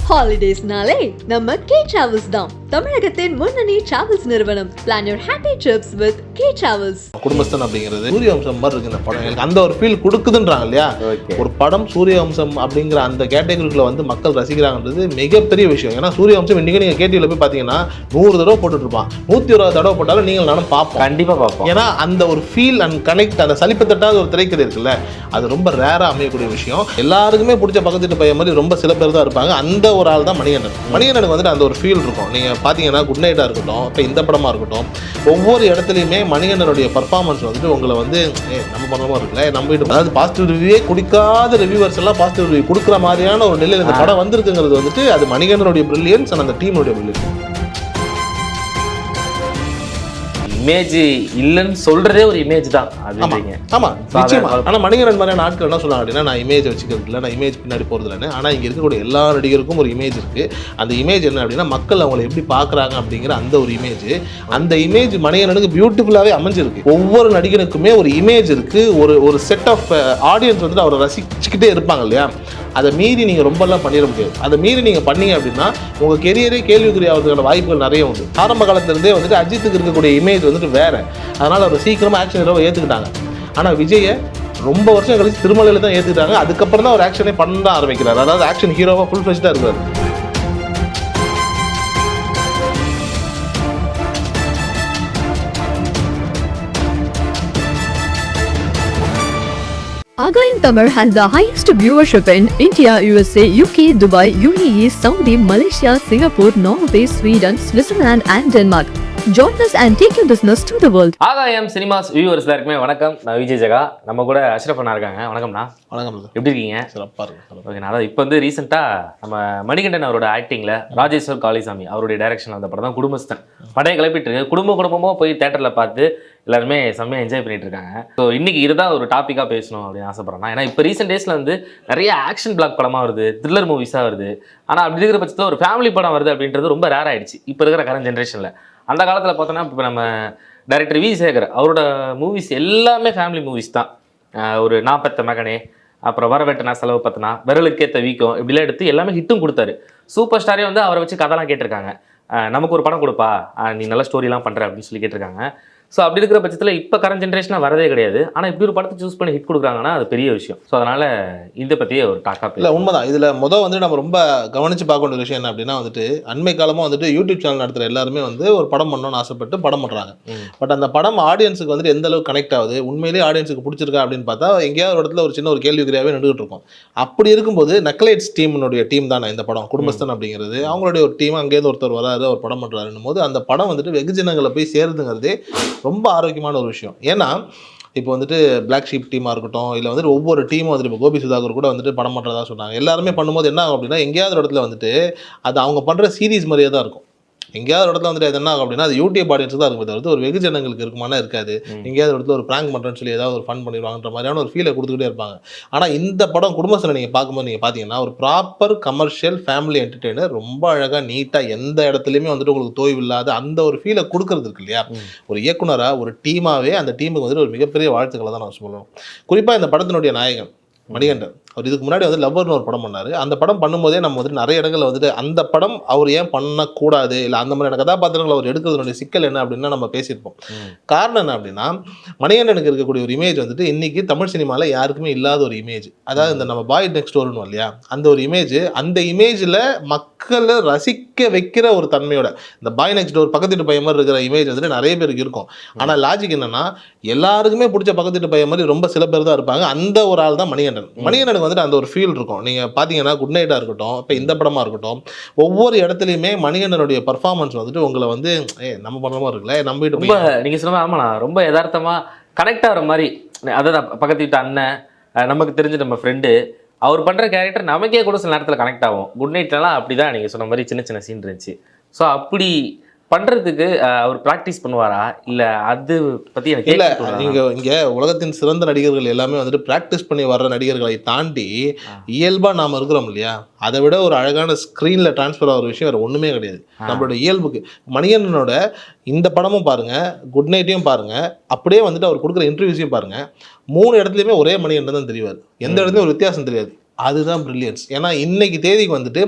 ஹாலிடேஸ்னாலே நம்ம K travels தான். தமிழகத்தின் முன்னணி டிராவல்ஸ் நிறுவனம். Plan your happy trips with K travels. Kudumbasthan அப்படிங்கிறது சூரியவம்சம் மாதிரி இருக்கு இந்த படம். எனக்கு அந்த ஒரு ஃபீல் கொடுக்குதுன்றாங்க இல்லையா. ஒரு படம் சூரியவம்சம் அப்படிங்கிற அந்த கேட்டகரிக்குள்ள வந்து மக்கள் ரசிக்கிறாங்கன்றது மிகப்பெரிய விஷயம். ஏன்னா சூரியவம்சம் இன்னைக்கு நீங்க கேட்டிவில போய் பாத்தீங்கன்னா 100 தடவை போட்டுட்டு இருப்பான், 120 தடவை போட்டாலும் நீங்கள் நானும் பார்ப்போம், கண்டிப்பா பார்ப்போம். ஏன்னா அந்த ஒரு ஃபீல் அண்ட் கனெக்ட், அந்த சலிப்பு தட்டாத ஒரு திரைக்கதை இருக்குல்ல, அது ரொம்ப ரேரா அமையக்கூடிய விஷயம். எல்லாருக்குமே பிடிச்ச பக்கத்து பையன் மாதிரி ரொம்ப சில பேர் தான் இருப்பாங்க. அந்த ஒரு ஆள் தான் மணிகண்டன். மணிகண்டனுக்கு வந்துட்டு அந்த ஒரு ஃபீல் இருக்கும். நீங்க பாத்தீங்கன்னா குட் நைட்டா இருக்கட்டும், இப்போ இந்த படமா இருக்கட்டும், ஒவ்வொரு இடத்துலையுமே மணிகண்டனுடைய பர்ஃபார்மன்ஸ் வந்துட்டு உங்களை வந்து நம்ம படமா இருக்குல்ல, நம்ம வீட்டு, அதாவது பாசிட்டிவ் ரிவ்யூவே குடிக்காத ரிவ்யூவர்ஸ் எல்லாம் பாசிட்டிவ் ரிவ்யூ கொடுக்குற மாதிரியான ஒரு நிலையில் இந்த படம் வந்திருக்குங்கிறது வந்துட்டு அது மணிகண்டனுடைய பிரில்லியன்ஸ் அண்ட் அந்த டீமுடைய பிரில்லியன்ஸ். இமேஜ் இல்லைன்னு சொல்றதே ஒரு இமேஜ் தான். ஆமா நிச்சயமா. ஆனா மணிகண்டன் மாதிரியான ஆட்கள் என்ன சொன்னாங்க அப்படின்னா, நான் இமேஜ் வச்சுக்கிறது இல்லை, நான் இமேஜ் பின்னாடி போறது இல்லைன்னு. ஆனா இங்க இருக்கக்கூடிய எல்லா நடிகருக்கும் ஒரு இமேஜ் இருக்கு. அந்த இமேஜ் என்ன அப்படின்னா, மக்கள் அவங்களை எப்படி பாக்குறாங்க அப்படிங்கிற அந்த ஒரு இமேஜ். அந்த இமேஜ் மணிகண்டனுக்கு பியூட்டிஃபுல்லாவே அமைஞ்சிருக்கு. ஒவ்வொரு நடிகனுக்குமே ஒரு இமேஜ் இருக்கு. ஒரு செட் ஆஃப் ஆடியன்ஸ் வந்துட்டு அவரை ரசிச்சுக்கிட்டே இருப்பாங்க இல்லையா. அதை மீறி நீங்கள் ரொம்பலாம் பண்ணிட முடியாது. அதை மீறி நீங்கள் பண்ணீங்க அப்படின்னா உங்கள் கெரியரே கேள்விக்குறி ஆகிறதுக்கான வாய்ப்புகள் நிறைய உண்டு. ஆரம்ப காலத்திலிருந்தே வந்துட்டு அஜித்துக்கு இருக்கக்கூடிய இமேஜ் வந்துட்டு வேறு, அதனால் அவர் சீக்கிரமாக ஆக்ஷன் ஹீரோவை ஏற்றுக்கிட்டாங்க. ஆனால் விஜயை ரொம்ப வருஷம் கழிச்சு திருமலையில் தான் ஏற்றுக்கிட்டாங்க. அதுக்கப்புறம் தான் ஒரு ஆக்ஷனே பண்ண ஆரம்பிக்கிறார். அதாவது ஆக்ஷன் ஹீரோவாக ஃபுல் ஃப்ளெஷ்டாக இருக்கார். Again, Tamil has the highest viewership in India, USA, UK, Dubai, UAE, Saudi, Malaysia, Singapore, Norway, Sweden, Switzerland and Denmark. Join us and take your business to the world. ஆகாயம் cinemas viewers எல்லாருக்குமே வணக்கம். நான் விஜய் ஜெகா. நம்ம கூட அஷ்ரஃப் அண்ணா இருக்காங்க. வணக்கம்ண்ணா. வணக்கம். எப்படி இருக்கீங்க? சிறப்பாக இருக்கு. ஓகேண்ணா. அதாவது இப்போ வந்து ரீசெண்டாக நம்ம மணிகண்டன் அவரோட ஆக்டிங்கில் ராஜேஸ்வர் காளிசாமி அவருடைய டைரக்ஷனில் வந்த படம் தான் குடும்பஸ்தன். படையை கிளப்பிட்டு இருக்கு. குடும்பமாக போய் தேட்டரில் பார்த்து எல்லாருமே செம்மையாக என்ஜாய் பண்ணிட்டு இருக்காங்க. ஸோ இன்னைக்கு இதுதான் ஒரு டாப்பிக்காக பேசணும் அப்படின்னு ஆசைப்படுறேன். ஏன்னா இப்போ ரீசெண்ட் டேஸில் வந்து நிறைய ஆக்ஷன் பிளாக் படமாக வருது, த்ரில்லர் மூவிஸாக வருது. ஆனால் அப்படி இருக்கிற பட்சத்தில் ஒரு ஃபேமிலி படம் வருது அப்படின்றது ரொம்ப ரேர் ஆகிடுச்சு இப்போ இருக்கிற கரண்ட் ஜென்ரேஷனில். அந்த காலத்தில் பார்த்தோன்னா இப்போ நம்ம டைரக்டர் வி சேகர் அவரோட மூவிஸ் எல்லாமே ஃபேமிலி மூவிஸ் தான். ஒரு நாற்பத்த மகனே, அப்புறம் வரவேட்டனா, செலவு பத்தினா, விரலுக்கேற்ற வீக்கம், இப்படிலாம் எடுத்து எல்லாமே ஹிட்டும் கொடுத்தாரு. சூப்பர் ஸ்டாரே வந்து அவரை வச்சு கதைலாம் கேட்டிருக்காங்க. நமக்கு ஒரு படம் கொடுப்பா, நீ நல்ல ஸ்டோரிலாம் பண்ணுற அப்படின்னு சொல்லி கேட்டிருக்காங்க. ஸோ அப்படி இருக்கிற பட்சத்தில் இப்போ கரண்ட் ஜென்ரேஷனாக வரதே கிடையாது. ஆனால் இப்படி ஒரு படத்தை சூஸ் பண்ணி ஹிட் கொடுக்குறாங்கன்னா அது பெரிய விஷயம். ஸோ அதனால் இதை பற்றியே ஒரு டாக்காக இல்லை. உண்மைதான். இதில் வந்து நம்ம ரொம்ப கவனித்து பார்க்க வேண்டிய விஷயம் என்ன அப்படின்னா வந்துட்டு, அண்மை காலமாக வந்துட்டு யூடியூப் சேனல் நடத்துகிற எல்லாருமே வந்து ஒரு படம் பண்ணணும்னு ஆசைப்பட்டு படம் பண்ணுறாங்க. பட் அந்த படம் ஆடியன்ஸுக்கு வந்துட்டு எந்த அளவுக்கு கனெக்ட் ஆகுது, உண்மையிலேயே ஆடியன்ஸுக்கு பிடிச்சிருக்கா அப்படின்னு பார்த்தா எங்கேயாவது ஒரு இடத்துல ஒரு சின்ன ஒரு கேள்விக்குறியாகவே நின்றுட்டு இருக்கும். அப்படி இருக்கும்போது நக்லைட்ஸ் டீம் தானே இந்த படம் குடும்பஸ்தன் அப்படிங்கிறது. அவங்களுடைய ஒரு டீம் அங்கேயிருந்து ஒருத்தர் வராரு, ஒரு படம் பண்ணுறாருன்னும் போது அந்த படம் வந்துட்டு வெகுஜனங்களை போய் சேருதுங்கிறதே ரொம்ப ஆரோக்கியமான ஒரு விஷயம். ஏன்னா இப்போ வந்துட்டு பிளாக் ஷீப் டீமாக இருக்கட்டும், இல்லை வந்துட்டு ஒவ்வொரு டீமும் வந்துட்டு இப்போ கோபி சுதாகர் கூட வந்துட்டு படம் பண்ணுறதா சொன்னாங்க. எல்லாருமே பண்ணும்போது என்ன ஆகும் அப்படின்னா, எங்கேயாவது இடத்துல வந்துட்டு அது அவங்க பண்ணுற சீரீஸ் மாதிரியே தான் இருக்கும். எங்கேயாவது இடத்துல வந்துட்டு அது என்ன ஆகும் அப்படின்னா, அது யூடியூப் ஆடியன்ஸ் தான் இருக்கும். தவிர்த்து ஒரு வெகுஜனங்களுக்கு இருக்குமானா இருக்காது. எங்கேயாவது இடத்துல ஒரு ப்ராங்க் பண்ணுறேன்னு சொல்லி ஏதாவது ஒரு ஃபன் பண்ணிடுவாங்கன்ற மாதிரியான ஒரு ஃபீலை கொடுத்துக்கிட்டே இருப்பாங்க. ஆனால் இந்த படம் குடும்பத்தில் நீங்கள் பார்க்கும்போது நீங்கள் பார்த்தீங்கன்னா ஒரு ப்ராப்பர் கமர்ஷியல் ஃபேமிலி என்டர்டெய்னர், ரொம்ப அழகாக நீட்டாக எந்த இடத்துலையுமே வந்துட்டு உங்களுக்கு தோய்வு இல்லாத அந்த ஒரு ஃபீலை கொடுக்கறது இருக்கு இல்லையா. ஒரு இயக்குனராக ஒரு டீமாகவே அந்த டீமுக்கு வந்துட்டு ஒரு மிகப்பெரிய வாழ்த்துக்களை தான் நான் சொல்லணும். குறிப்பாக இந்த படத்தினுடைய நாயகன் மணிகண்டன் அவர் இதுக்கு முன்னாடி வந்து லவ்வர்னு ஒரு படம் பண்ணார். அந்த படம் பண்ணும்போதே நம்ம வந்துட்டு நிறைய இடங்களில் வந்துட்டு அந்த படம் அவர் ஏன் பண்ணக்கூடாது, இல்லை அந்த மாதிரியான கதாபாத்திரங்கள் அவர் எடுக்கிறதுனுடைய சிக்கல் என்ன அப்படின்னா நம்ம பேசியிருப்போம். காரணம் என்ன அப்படின்னா, மணிகண்டனுக்கு இருக்கக்கூடிய ஒரு இமேஜ் வந்துட்டு இன்னைக்கு தமிழ் சினிமாவில் யாருக்குமே இல்லாத ஒரு இமேஜ். அதாவது இந்த நம்ம பாய் நெக்ஸ்ட் டோர்னு இல்லையா, அந்த ஒரு இமேஜ், அந்த இமேஜில் மக்களை ரசிக்க வைக்கிற ஒரு தன்மையோட இந்த பாய் நெக்ஸ்ட் டோர் பக்கத்து பையன் மாதிரி இருக்கிற இமேஜ் வந்துட்டு நிறைய பேருக்கு இருக்கும். ஆனால் லாஜிக் என்னன்னா, எல்லாருக்குமே பிடிச்ச பக்கத்து பையன் மாதிரி ரொம்ப சில பேர் தான் இருப்பாங்க. அந்த ஒரு ஆள் தான் மணிகண்டன். மணிகண்டனுக்கு வந்துட்டு அந்த ஒரு ஃபீல் இருக்கும். நீங்கள் பார்த்தீங்கன்னா குட் நைட்டாக இருக்கட்டும், இப்போ இந்த படமாக இருக்கட்டும், ஒவ்வொரு இடத்துலையுமே மணிகண்டனுடைய பர்ஃபார்மன்ஸ் வந்துட்டு உங்களை வந்து நம்ம படமாக இருக்குல்ல, நம்ம வீட்டு ரொம்ப நீங்கள் சொன்ன ஆமாண்ணா, ரொம்ப யதார்த்தமாக கனெக்ட் ஆகிற மாதிரி. அதான் பக்கத்து வீட்டு அண்ணன், நமக்கு தெரிஞ்ச நம்ம ஃப்ரெண்டு, அவர் பண்ணுற கேரக்டர் நமக்கே கூட சில நேரத்தில் கனெக்ட் ஆகும். குட் நைட்லாம் அப்படி தான் நீங்கள் சொன்ன மாதிரி சின்ன சின்ன சீன் இருந்துச்சு. ஸோ அப்படி பண்ணுறதுக்கு அவர் ப்ராக்டிஸ் பண்ணுவாரா, இல்லை அது பற்றி எனக்கு இல்லை. நீங்கள் இங்கே உலகத்தின் சிறந்த நடிகர்கள் எல்லாமே வந்துட்டு ப்ராக்டிஸ் பண்ணி வர்ற நடிகர்களை தாண்டி இயல்பாக நாம் இருக்கிறோம் இல்லையா, அதை விட ஒரு அழகான ஸ்க்ரீனில் ட்ரான்ஸ்ஃபர் ஆகிற விஷயம் வேறு ஒன்றுமே கிடையாது நம்மளோட இயல்புக்கு. மணிகண்டனோட இந்த படமும் பாருங்கள், குட் நைட்டையும் பாருங்கள், அப்படியே வந்துட்டு அவர் கொடுக்குற இன்டர்வியூஸையும் பாருங்கள், 3 இடத்துலையுமே ஒரே மணிகண்டன் தான் தெரிவார். எந்த இடத்துலையும் ஒரு வித்தியாசம் தெரியாது. அதுதான் பிரில்லியன்ஸ். ஏன்னா இன்னைக்கு தேதிக்கு வந்துட்டு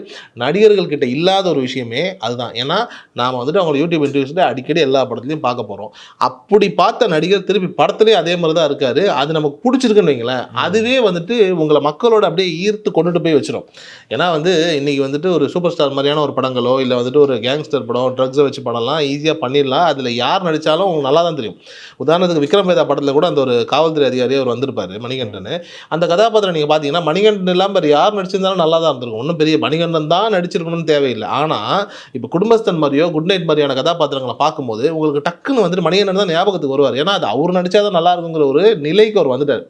நடிகர்கள் கிட்ட இல்லாத ஒரு விஷயமே அதுதான். ஏன்னா நாம் வந்துட்டு அவங்க யூடியூப் இன்டர்வியூஸில் அடிக்கடி எல்லா படத்துலையும் பார்க்க போகிறோம். அப்படி பார்த்த நடிகர் திருப்பி படத்துலேயே அதே மாதிரி தான் இருக்காரு. அது நமக்கு பிடிச்சிருக்குன்னு வைங்களேன், அதுவே வந்துட்டு உங்களை மக்களோட அப்படியே ஈர்த்து கொண்டுட்டு போய் வச்சிடும். ஏன்னா வந்து இன்னைக்கு வந்துட்டு ஒரு சூப்பர் ஸ்டார் மாதிரியான ஒரு படங்களோ இல்லை வந்துட்டு ஒரு கேங்ஸ்டர் படம் ட்ரக்ஸை வச்சு படம்லாம் ஈஸியாக பண்ணிடலாம். அதில் யார் நடித்தாலும் உங்களுக்கு நல்லா தான் தெரியும். உதாரணத்துக்கு விக்ரம் வேதா படத்தில் கூட அந்த ஒரு காவல்துறை அதிகாரியாக அவர் வந்திருப்பார் மணிகண்டன். அந்த கதாபாத்திரம் நீங்கள் பார்த்தீங்கன்னா மணிகண்டன் இல்லாமல் யார் நடிச்சிருந்தாலும் நல்லா தான் இருந்திருக்கும். ஒன்றும் பெரிய மணிகண்டன் தான் நடிச்சிருக்கணும்னு தேவையில்லை. ஆனால் இப்போ குடும்பஸ்தன் மாதிரியோ குட் நைட் மாதிரியான கதாபாத்திரங்களை பார்க்கும்போது உங்களுக்கு டக்குன்னு வந்துட்டு மணிகண்டன் தான் ஞாபகத்துக்கு வருவார். ஏன்னா அது அவர் நடிச்சாதான் நல்லா இருக்குங்கிற ஒரு நிலைக்கு அவர் வந்துட்டார்.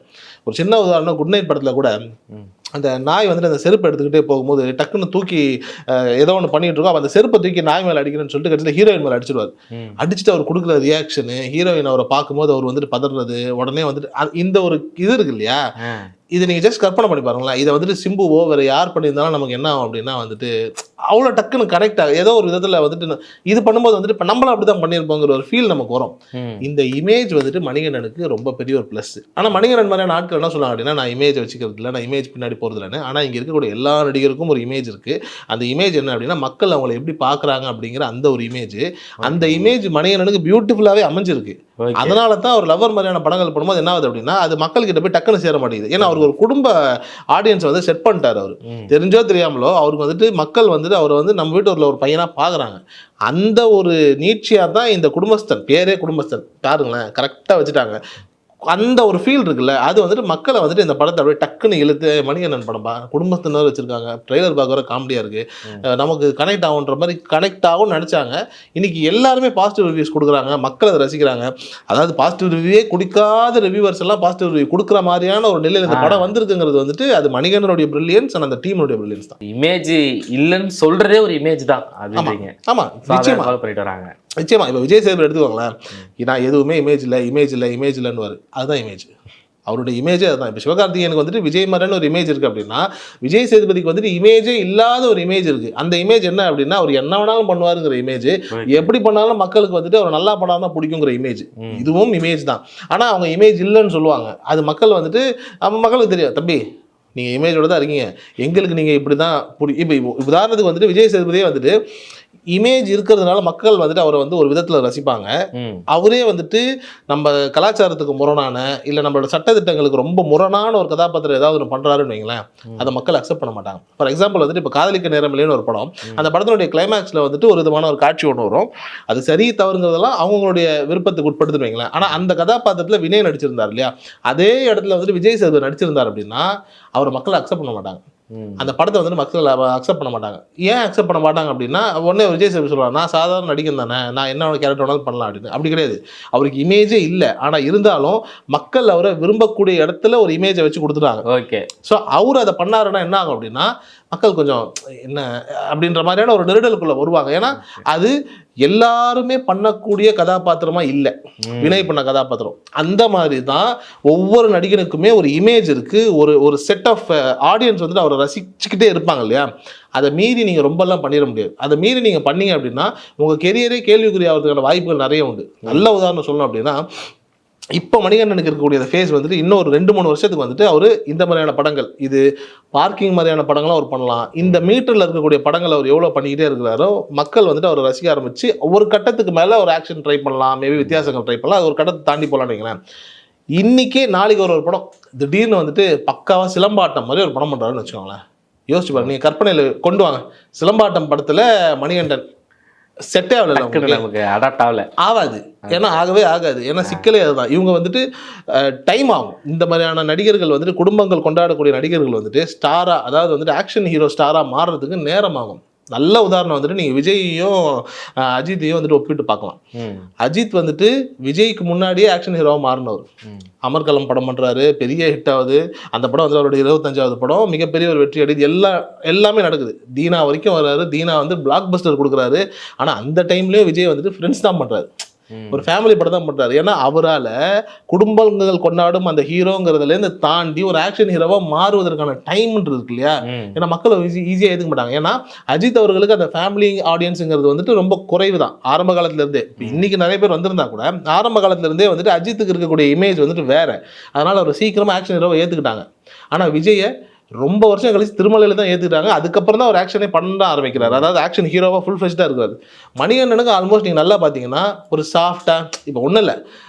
ஒரு சின்ன உதாரணம், குட் நைட் படத்தில் கூட அந்த நாய் வந்துட்டு அந்த செருப்பு எடுத்துக்கிட்டே போகும்போது டக்குன்னு தூக்கி ஏதோ ஒன்று பண்ணிட்டு இருக்கோம், அந்த செருப்பை தூக்கி நாய் மேலே அடிக்கிறேன்னு சொல்லிட்டு கடைசியில் ஹீரோயின் மேலே அடிச்சிடுவார். அடிச்சுட்டு அவர் கொடுக்குற ரியாக்ஷனு, ஹீரோயின் அவரை பார்க்கும்போது அவர் வந்துட்டு பதறது, உடனே வந்துட்டு இந்த ஒரு இது இருக்கு இல்லையா, இது நீங்கள் ஜஸ்ட் கற்பனை பண்ணி பாருங்களேன். இதை வந்துட்டு சிம்புவோ வேறு யார் பண்ணியிருந்தாலும் நமக்கு என்ன ஆகும் அப்படின்னா வந்துட்டு அவ்வளோ டக்குன்னு கரெக்டாக ஏதோ ஒரு விதத்தில் வந்துட்டு இது பண்ணும்போது வந்துட்டு இப்போ நம்மளும் அப்படி தான் பண்ணியிருப்போங்கிற ஒரு ஃபீல் நமக்கு வரும். இந்த இமேஜ் வந்துட்டு மணிகண்டனுக்கு ரொம்ப பெரிய ஒரு ப்ளஸ். ஆனால் மணிகண்டன் மாதிரியான ஆட்கள் என்ன சொல்லுவாங்க அப்படின்னா, நான் இமேஜ் வச்சுக்கிறது இல்லை, நான் இமேஜ் பின்னாடி போகிறது இல்லைன்னு. ஆனால் இங்கே இருக்கக்கூடிய எல்லா நடிகருக்கும் ஒரு இமேஜ் இருக்குது. அந்த இமேஜ் என்ன அப்படின்னா, மக்கள் அவங்களை எப்படி பார்க்குறாங்க அப்படிங்கிற அந்த ஒரு இமேஜ். அந்த இமேஜ் மணிகண்டனுக்கு பியூட்டிஃபுல்லாகவே அமைஞ்சிருக்கு. அதனால தான் அவர் லவர் மாதிரியான படங்கள் பண்ணும்போது என்ன ஆகுது அப்படின்னா, அது மக்கள்கிட்ட போய் டக்குன்னு சேர மாட்டேங்குது. ஏன்னா அவருக்கு ஒரு குடும்ப ஆடியன்ஸ் வந்து செட் பண்ணிட்டார். அவர் தெரிஞ்சோ தெரியாமலோ அவருக்கு வந்துட்டு மக்கள் வந்துட்டு அவர் வந்து நம்ம வீட்டில் ஒரு பையனாக பார்க்குறாங்க. அந்த ஒரு நீட்சியாக தான் இந்த குடும்பஸ்தன், பேரே குடும்பஸ்தன் பாருங்களேன், கரெக்டாக வச்சுட்டாங்க. அந்த ஒரு ஃபீல் இருக்குல்ல, அது வந்துட்டு மக்களை வந்துட்டு இந்த படத்தை அப்படியே டக்குன்னு இழுத்து மணிகண்டன் படம்பா குடும்பத்தினர் வச்சுருக்காங்க, ட்ரெய்லர் பார்க்குற காமெடியாக இருக்குது, நமக்கு கனெக்ட் ஆகுன்ற மாதிரி கனெக்ட் ஆகும்னு நினச்சாங்க. இன்றைக்கி எல்லாருமே பாசிட்டிவ் ரிவ்யூஸ் கொடுக்குறாங்க, மக்கள் அதை ரசிக்கிறாங்க. அதாவது பாசிட்டிவ் ரிவ்யூவே கொடுக்காத ரிவ்யூவர்ஸ் எல்லாம் பாசிட்டிவ் ரிவ்யூ கொடுக்குற மாதிரியான ஒரு நிலையில் இந்த படம் வந்திருக்குங்கிறது வந்துட்டு அது மணிகண்டனுடைய பிரில்லியன்ஸ் அண்ட் அந்த டீமுடைய பிரில்லியன்ஸ் தான். இமேஜ் இல்லைன்னு சொல்கிறதே ஒரு இமேஜ் தான். ஆமாம், நிச்சயமாக ஃபாலோ பண்ணிட்டு வராங்க. நிச்சயமா. இப்போ விஜய் சேதுபதி எடுத்துக்கோங்களேன், நான் எதுவுமே இமேஜ் இல்லைன்னு அதுதான் இமேஜ். அவருடைய இமேஜே அதுதான். இப்போ சிவகார்த்திகேயனுக்கு வந்துட்டு விஜய் மாதிரியான ஒரு இமேஜ் இருக்குது அப்படின்னா, விஜய் சேதுபதிக்கு வந்துட்டு இமேஜே இல்லாத ஒரு இமேஜ் இருக்குது. அந்த இமேஜ் என்ன அப்படின்னா, அவர் என்ன வேணாலும் பண்ணுவாருங்கிற இமேஜ், எப்படி பண்ணாலும் மக்களுக்கு வந்துட்டு அவர் நல்லா பண்ணாதான் பிடிக்குங்கிற இமேஜ். இதுவும் இமேஜ் தான். ஆனால் அவங்க இமேஜ் இல்லைன்னு சொல்லுவாங்க. அது மக்கள் வந்துட்டு மக்களுக்கு தெரியும், தம்பி நீங்கள் இமேஜோட தான் இருக்கீங்க, எங்களுக்கு நீங்கள் இப்படி தான் இப்போ உதாரணத்துக்கு வந்துட்டு விஜய் சேதுபதியே வந்துட்டு இமேஜ் இருக்கிறதுனால மக்கள் வந்துட்டு அவரை வந்து ஒரு விதத்தில் ரசிப்பாங்க. அவரே வந்துட்டு நம்ம கலாச்சாரத்துக்கு முரணான இல்லை நம்மளோட சட்டத்திட்டங்களுக்கு ரொம்ப முரணான ஒரு கதாபாத்திரம் ஏதாவது ஒன்று பண்ணுறாருன்னு வைங்களேன், அதை மக்கள் அக்செப்ட் பண்ண மாட்டாங்க. ஃபார் எக்ஸாம்பிள் வந்துட்டு இப்போ காதலிக்க நேரமில்லைன்னு ஒரு படம், அந்த படத்தினுடைய கிளைமேக்ஸில் வந்துட்டு ஒரு விதமான ஒரு காட்சி ஒன்று வரும். அது சரி தவறுங்கிறதெல்லாம் அவங்களுடைய விருப்பத்துக்கு உட்படுத்துன்னு வைங்களேன். ஆனால் அந்த கதாபாத்திரத்தில் வினய் நடிச்சிருந்தார் இல்லையா, அதே இடத்துல வந்துட்டு விஜய் சேதுபதி நடிச்சிருந்தார் அப்படின்னா அவர் மக்கள் அக்செப்ட் பண்ண மாட்டாங்க. அந்த படத்தை வந்துட்டு மக்கள் அக்செப்ட் பண்ண மாட்டாங்க. ஏன் அக்செப்ட் பண்ண மாட்டாங்க அப்படின்னா, உடனே விஜய் சேதுபதி சொல்லுவாங்க, நான் சாதாரண நடிகன் தானே, நான் என்ன கேரக்டர் வேணாலும் பண்ணலாம் அப்படின்னு. அப்படி கிடையாது. அவருக்கு இமேஜே இல்லை, ஆனால் இருந்தாலும் மக்கள் அவரை விரும்பக்கூடிய இடத்துல ஒரு இமேஜை வச்சு கொடுத்துட்டாங்க. ஓகே, ஸோ அவர் அதை பண்ணாருன்னா என்ன ஆகும் அப்படின்னா, மக்கள் கொஞ்சம் என்ன அப்படின்ற மாதிரியான ஒரு நெருடலுக்குள்ள வருவாங்க. ஏன்னா அது எல்லாருமே பண்ணக்கூடிய கதாபாத்திரமா இல்லை வினய் பண்ண கதாபாத்திரம். அந்த மாதிரி தான் ஒவ்வொரு நடிகனுக்குமே ஒரு இமேஜ் இருக்கு, ஒரு செட் ஆஃப் ஆடியன்ஸ் வந்துட்டு அவரை ரசிச்சுக்கிட்டே இருப்பாங்க இல்லையா. அதை மீறி நீங்கள் ரொம்பலாம் பண்ணிட முடியாது. அதை மீறி நீங்கள் பண்ணீங்க அப்படின்னா உங்கள் கெரியரே கேள்விக்குறி ஆகிறதுக்கான வாய்ப்புகள் நிறைய உண்டு. நல்ல உதாரணம் சொல்லணும் அப்படின்னா, இப்போ மணிகண்டனுக்கு இருக்கக்கூடிய ஃபேஸ் வந்துட்டு இன்னும் ஒரு 2-3 வருஷத்துக்கு வந்துட்டு அவர் இந்த மாதிரியான படங்கள், இது பார்க்கிங் மாதிரியான படங்களும் அவர் பண்ணலாம். இந்த மீட்டரில் இருக்கக்கூடிய படங்கள் அவர் எவ்வளோ பண்ணிக்கிட்டே இருக்கிறாரோ மக்கள் வந்துட்டு அவரை ரசிக்க ஆரம்பித்து ஒரு கட்டத்துக்கு மேலே ஒரு ஆக்ஷன் ட்ரை பண்ணலாம், மேபி வித்தியாசங்கள் ட்ரை பண்ணலாம், அது ஒரு கட்டத்தை தாண்டி போகலான்னு வைங்களேன். இன்றைக்கே நாளைக்கு ஒரு படம் திடீர்னு வந்துட்டு பக்காவாக சிலம்பாட்டம் மாதிரி ஒரு படம் பண்ணுறாருன்னு வச்சுக்கோங்களேன். யோசிச்சு பாருங்க, நீங்கள் கற்பனையில் கொண்டு வாங்க, சிலம்பாட்டம் படத்தில் மணிகண்டன் செட்டே ஆகல, நமக்கு அடாப்ட் ஆகாது. ஏன்னா ஆகவே ஆகாது. ஏன்னா சிக்கலே அதுதான். இவங்க வந்துட்டு டைம் ஆகும். இந்த மாதிரியான நடிகர்கள் வந்துட்டு குடும்பங்கள் கொண்டாடக்கூடிய நடிகர்கள் வந்துட்டு ஸ்டாராக, அதாவது வந்துட்டு ஆக்ஷன் ஹீரோ ஸ்டாராக மாறுறதுக்கு நேரம் ஆகும். நல்ல உதாரணம் வந்துட்டு நீங்கள் விஜயையும் அஜித்தையும் வந்துட்டு ஒப்பிட்டு பார்க்கலாம். அஜித் வந்துட்டு விஜய்க்கு முன்னாடியே ஆக்ஷன் ஹீரோவாக மாறினவர். அமர்கலம் படம் பண்ணுறாரு, பெரிய ஹிட் ஆகுது. அந்த படம் வந்து அவருடைய 25வது படம், மிகப்பெரிய ஒரு வெற்றி அடையுது. எல்லாமே நடக்குது. தீனா வரைக்கும் வர்றாரு. தீனா வந்து பிளாக் பஸ்டர் கொடுக்குறாரு. ஆனால் அந்த டைம்லேயும் விஜய் வந்துட்டு ஃப்ரெண்ட்ஸ் தான் பண்ணுறாரு, ஒரு ஃபேமிலி படம் தான் பண்ணுறாரு. ஏன்னா அவரால் குடும்பங்கள் கொண்டாடும் அந்த ஹீரோங்கிறதுலேருந்து தாண்டி ஒரு ஆக்ஷன் ஹீரோவாக மாறுவதற்கான டைம்ன்றது இருக்கு இல்லையா. ஏன்னா மக்கள் ஈஸியாக ஏற்றுக்க மாட்டாங்க. ஏன்னா அஜித் அவர்களுக்கு அந்த ஃபேமிலி ஆடியன்ஸுங்கிறது வந்துட்டு ரொம்ப குறைவு தான் ஆரம்ப காலத்துலேருந்தே. இன்னைக்கு நிறைய பேர் வந்திருந்தா கூட ஆரம்ப காலத்துலேருந்தே வந்துட்டு அஜித்துக்கு இருக்கக்கூடிய இமேஜ் வந்துட்டு வேற. அதனால் அவர் சீக்கிரமாக ஆக்ஷன் ஹீரோவை ஏற்றுக்கிட்டாங்க. ஆனால் விஜயை ரொம்ப வருஷம் கழிச்சு திருமலையில தான் ஏத்துக்கிட்டாங்க. அதுக்கப்புறம் தான் ஒரு ஆக்ஷனே பண்ண ஆரம்பிக்கிறாரு. அதாவது ஆக்ஷன் ஹீரோவா ஃபுல் ஃப்ளெஷ்டா இருக்காரு. மணிகண்டனுக்கு ஆல்மோஸ்ட் நீங்க நல்லா பாத்தீங்கன்னா ஒரு சாஃப்டா, இப்போ ஒண்ணும் இல்லை,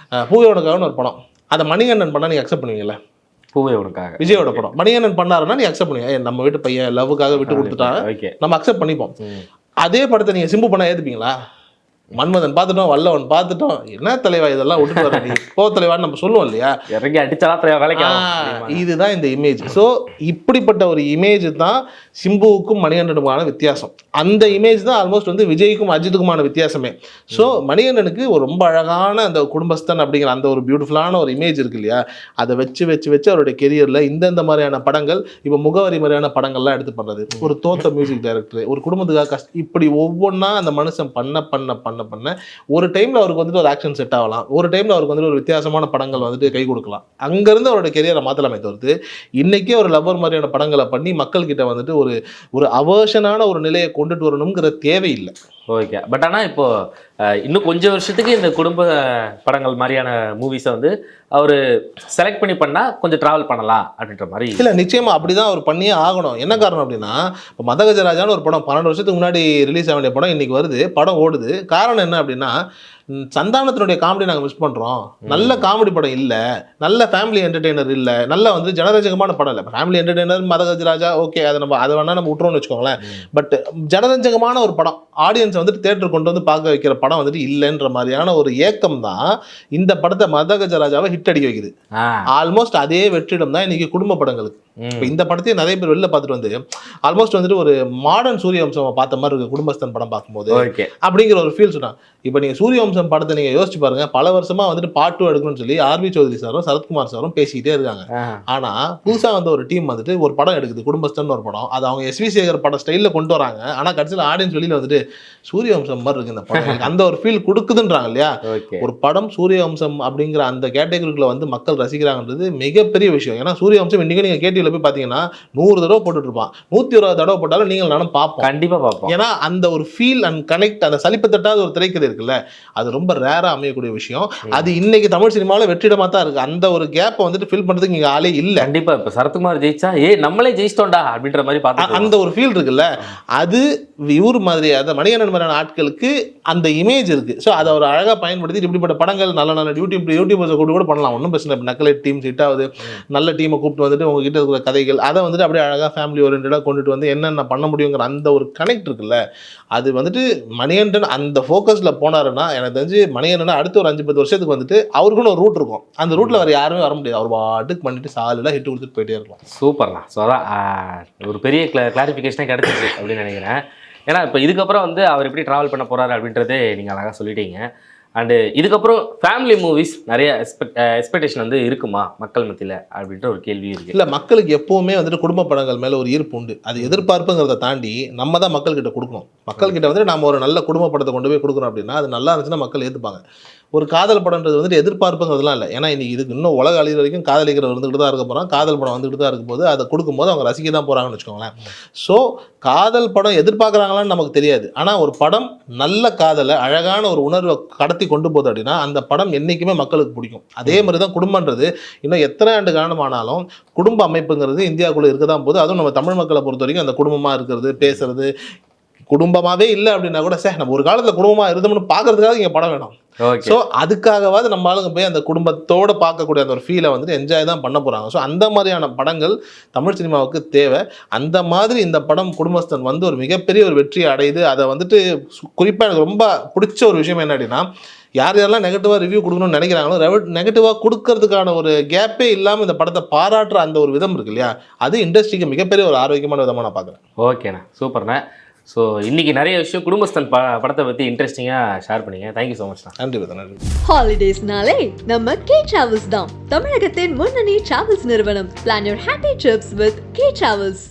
பூவே உனக்காகனு ஒரு படம், அதை மணிகண்டன் பண்ணா நீங்க அக்செப்ட் பண்ணுவீங்கல்ல? பூவே உனக்காக விஜயோட படம் மணிகண்டன் பண்ணாருன்னா நீ அக்செப்ட் பண்ணுவீங்க. நம்ம வீட்டு பையன் லவ்வுக்காக விட்டு கொடுத்துட்டாங்க, நம்ம அக்செப்ட் பண்ணிப்போம். அதே படத்தை நீங்க சிம்பு பண்ணா ஏத்துப்பீங்களா? மன்மதன் பார்த்துட்டோம், வல்லவன் பார்த்துட்டோம், என்ன தலைவா இதெல்லாம் விட்டுட்டு வர நீ போ தலைவான்னு நம்ம சொல்லுவோம் இல்லையா? இறங்கி அடிச்சா வேலைக்கு. இதுதான் இந்த இமேஜ். ஸோ இப்படிப்பட்ட ஒரு இமேஜ் தான் சிம்புவுக்கும் மணிகண்டனுக்குமான வித்தியாசம். அந்த இமேஜ் தான் ஆல்மோஸ்ட் வந்து விஜய்க்கும் அஜித்துக்குமான வித்தியாசமே. ஸோ மணிகண்டனுக்கு ஒரு ரொம்ப அழகான அந்த குடும்பஸ்தன் அப்படிங்கிற அந்த ஒரு பியூட்டிஃபுல்லான ஒரு இமேஜ் இருக்கு இல்லையா? அதை வச்சு அவருடைய கெரியரில் இந்தந்த மாதிரியான படங்கள், இப்போ முகவரி மாதிரியான படங்கள்லாம் எடுத்து பண்ணுறது, ஒரு தோத்த மியூசிக் டைரக்டர், ஒரு குடும்பத்துக்காக இப்படி ஒவ்வொன்றா அந்த மனுஷன் பண்ண ஒரு டைம்ல அவருக்கு வந்துட்டு ஒரு ஆக்ஷன் செட் ஆகலாம், ஒரு டைம்ல அவருக்கு வந்துட்டு ஒரு வித்தியாசமான படங்கள் வந்துட்டு கை கொடுக்கலாம். அங்கிருந்து அவரோட கெரியரை மாத்தலாமே தவிர்த்து இன்னைக்கே ஒரு லவ்வர் மாதிரியான படங்களை பண்ணி மக்கள் கிட்ட வந்துட்டு ஒரு அவர்ஷனான ஒரு நிலையை கொண்டுட்டு வரணுங்கிற தேவையில்லை. ஓகே. பட் ஆனால் இப்போ இன்னும் கொஞ்சம் வருஷத்துக்கு இந்த குடும்ப படங்கள் மாதிரியான மூவிஸை வந்து அவர் செலக்ட் பண்ணா கொஞ்சம் டிராவல் பண்ணலாம் அப்படின்ற மாதிரி. இல்லை, நிச்சயமா அப்படிதான் அவர் பண்ணியே ஆகணும். என்ன காரணம் அப்படின்னா, இப்போ மதகஜராஜான்னு ஒரு படம் 12 வருஷத்துக்கு முன்னாடி ரிலீஸ் ஆக வேண்டிய படம் இன்னைக்கு வருது, படம் ஓடுது. காரணம் என்ன அப்படின்னா, சந்தானத்தினுடைய காமெடி நாங்கள் மிஸ் பண்ணுறோம். நல்ல காமெடி படம் இல்லை, நல்ல ஃபேமிலி என்டர்டெய்னர் இல்லை, நல்ல வந்து ஜனரஞ்சகமான படம் இல்லை. ஃபேமிலி என்டர்டெய்னர் மதகஜராஜா ஓகே, அதை வேணா நம்ம விட்டுறோம்னு வச்சுக்கோங்களேன். பட் ஜனரஞ்சகமான ஒரு படம், ஆடியன்ஸ் வந்துட்டு தேட்டர் கொண்டு வந்து பார்க்க வைக்கிற படம் வந்துட்டு இல்லைன்ற மாதிரியான ஒரு ஏக்கம் தான் இந்த படத்தை மதகஜராஜாவை ஹிட் அடிக்க வைக்குது. ஆல்மோஸ்ட் அதே வெற்றிடம் தான் இன்னைக்கு குடும்ப படங்களுக்கு. இப்போ இந்த படத்தையும் நிறைய பேர் வெளில பார்த்துட்டு வந்து ஆல்மோஸ்ட் வந்துட்டு ஒரு மாடர்ன் சூரியவம்சம் பார்த்த மாதிரி இருக்கு குடும்பஸ்தன் படம் பார்க்கும்போது அப்படிங்கிற ஒரு ஃபீல் சொன்னாங்க. இப்போ நீங்க சூரியவம்சம் படத்தை நீங்க யோசிச்சு பாருங்க, பல வருஷமா வந்துட்டு பார்ட் 2 எடுக்கணும்னு சொல்லி ஆர்வி சௌத்ரி சாரும் சரத்குமார் சாரும் பேசிக்கிட்டே இருக்காங்க. ஆனா புதுசா வந்த ஒரு டீம் வந்துட்டு ஒரு படம் எடுக்குது, குடும்பஸ்தன் ஒரு படம், அது அவங்க எஸ்வி சேகர் படம் ஸ்டைல்ல கொண்டு வராங்க. ஆனா கடைசியில் ஆடியன்ஸ் வெளியில வந்துட்டு சூரியவம்சம் மாதிரி இருக்கு இந்த படம், அந்த ஒரு ஃபீல் கொடுக்குதுன்றாங்க இல்லையா? ஒரு படம் சூரியவம்சம் அப்படிங்கிற அந்த கேட்டகரிக்குள்ள வந்து மக்கள் ரசிக்கிறாங்கன்றது மிகப்பெரிய விஷயம். ஏன்னா சூரியவம்சம் இன்னைக்கு நீங்க கேட்டிவில போய் பாத்தீங்கன்னா 100 தடவை போட்டுட்டு இருப்பான், 120 தடவை போட்டாலும் நீங்கள் நானும் பார்ப்போம், கண்டிப்பா பார்ப்போம். ஏன்னா அந்த ஒரு ஃபீல் அண்ட் கனெக்ட், அந்த சலிப்பு தட்டாத ஒரு திரைக்கதை இருக்குல்ல, அது ரொம்ப ரேரா அமையக்கூடிய விஷயம். அது இன்னைக்கு தமிழ் சினிமாவில் வெற்றிடமா தான் இருக்கு. அந்த ஒரு கேப்பை வந்துட்டு ஃபில் பண்றதுக்கு இங்க ஆளே இல்ல. கண்டிப்பா இப்ப சரத்குமார் ஜெயிச்சா நம்மளே ஜெயிச்சிட்டோம்டா அப்படின்ற மாதிரி பார்த்து அந்த ஒரு ஃபீல் இருக்குல்ல, அது இவர் மாதிரி அந்த மணிகண்டன் மாதிரியான ஆட்களுக்கு அந்த இமேஜ் இருக்கு. ஸோ அதை ஒரு அழகா பயன்படுத்தி இப்படிப்பட்ட படங்கள் நல்ல யூடியூபர்ஸை கூட பண்ணலாம், ஒன்றும் பிரச்சனை இல்லை. நக்கலைட் டீம் ஹிட் ஆகுது, நல்ல டீமை கூப்பிட்டு வந்துட்டு உங்ககிட்ட இருக்கிற கதைகள் அதை வந்துட்டு அப்படியே அழகாக ஃபேமிலி ஓரியன்டாக கொண்டுட்டு வந்து என்னென்ன பண்ண முடியுங்கிற அந்த ஒரு கனெக்ட் இருக்குல்ல, அது வந்துட்டு மணிகண்டன் அந்த ஃபோக்கஸில் போனாருன்னா எனக்கு தெரிஞ்சு மணிகண்டன் அடுத்த ஒரு 5-10 வருஷத்துக்கு வந்துட்டு அவருக்குன்னு ஒரு ரூட் இருக்கும். அந்த ரூட்டில் வேறு யாருமே வர முடியாது. அவர் பாட்டுக்கு பண்ணிட்டு சாலில் ஹிட் கொடுத்துட்டு போயிட்டே இருக்கலாம். சூப்பர்ண்ணா. ஸோ அதான் ஒரு பெரிய கிளாரிஃபிகேஷனே கிடச்சிச்சு அப்படின்னு நினைக்கிறேன். ஏன்னா இப்போ இதுக்கப்புறம் வந்து அவர் எப்படி ட்ராவல் பண்ண போகிறாரு அப்படின்றதே நீங்கள் அழகாக சொல்லிட்டீங்க. அண்டு இதுக்கப்புறம் ஃபேமிலி மூவிஸ் நிறைய எக்ஸ்பெக்டேஷன் வந்து இருக்குமா மக்கள் மத்தியில் அப்படின்ற ஒரு கேள்வி இருக்குது. இல்லை, மக்களுக்கு எப்போவுமே வந்துட்டு குடும்ப படங்கள் மேலே ஒரு ஈர்ப்பு உண்டு. அது எதிர்பார்ப்புங்கிறத தாண்டி நம்ம தான் மக்கள்கிட்ட கொடுக்கணும். மக்கள்கிட்ட வந்துட்டு நம்ம ஒரு நல்ல குடும்ப படத்தை கொண்டு போய் கொடுக்குறோம் அப்படின்னா அது நல்லா இருந்துச்சுன்னா மக்கள் ஏற்றுப்பாங்க. ஒரு காதல் படம்ன்றது வந்துட்டு எதிர்பார்ப்புங்கிறதுலாம் இல்லை. ஏன்னா இன்னைக்கு இதுக்கு இன்னும் உலக அழிகிற வரைக்கும் காதலிக்கிற வந்துக்கிட்டு தான் இருக்க போகிறான். காதல் படம் வந்துக்கிட்டு தான் இருக்கும் போது அதை கொடுக்கும்போது அவங்க ரசிக்க தான் போகிறாங்கன்னு வச்சுக்கோங்களேன். ஸோ காதல் படம் எதிர்பார்க்குறாங்களான்னு நமக்கு தெரியாது. ஆனால் ஒரு படம் நல்ல காதலை அழகான ஒரு உணர்வை கடத்தி கொண்டு போகுது அப்படின்னா அந்த படம் என்றைக்குமே மக்களுக்கு பிடிக்கும். அதே மாதிரி தான் குடும்பன்றது இன்னும் எத்தனை ஆண்டு காலமானாலும் குடும்ப அமைப்புங்கிறது இந்தியாவுக்குள்ளே இருக்க தான் போகுது. அதுவும் நம்ம தமிழ் மக்களை பொறுத்த வரைக்கும் அந்த குடும்பமாக இருக்கிறது, பேசுறது, குடும்பமாகவே இல்லை அப்படின்னா கூட சார் நம்ம ஒரு காலத்தில் குடும்பமாக இருந்தோம்னு பார்க்கறதுக்காக இங்கே படம் வேணும். ஸோ அதுக்காகவாது நம்ம ஆளுங்க போய் அந்த குடும்பத்தோடு பார்க்கக்கூடிய அந்த ஒரு ஃபீலை வந்துட்டு என்ஜாய் தான் பண்ண போகிறாங்க. ஸோ அந்த மாதிரியான படங்கள் தமிழ் சினிமாவுக்கு தேவை. அந்த மாதிரி இந்த படம் குடும்பஸ்தன் வந்து ஒரு மிகப்பெரிய ஒரு வெற்றியை அடையுது. அதை வந்துட்டு குறிப்பாக எனக்கு ரொம்ப பிடிச்ச ஒரு விஷயம் என்ன அப்படின்னா, யாரெல்லாம் நெகட்டிவாக ரிவ்யூ கொடுக்கணும்னு நினைக்கிறாங்களோ நெகட்டிவாக கொடுக்கறதுக்கான ஒரு கேப்பே இல்லாமல் இந்த படத்தை பாராட்டுற அந்த ஒரு விதம் இருக்கு இல்லையா, அது இண்டஸ்ட்ரிக்கு மிகப்பெரிய ஒரு ஆரோக்கியமான விதமாக நான் பார்க்குறேன். ஓகேண்ணா, சூப்பர்ண்ணா. ஸோ இன்றைக்கி நிறைய விஷயம் குடும்பஸ்தன் படத்தை பற்றி இன்ட்ரெஸ்டிங்காக ஷேர் பண்ணிங்க. தேங்க்யூ ஸோ மச்ண்ணா. நன்றி. ஹாலிடேஸ்னாலே நம்ம கே டிராவல்ஸ் தான் தமிழகத்தின் முன்னணி டிராவல்ஸ் நிறுவனம். Plan your happy trips with K travels.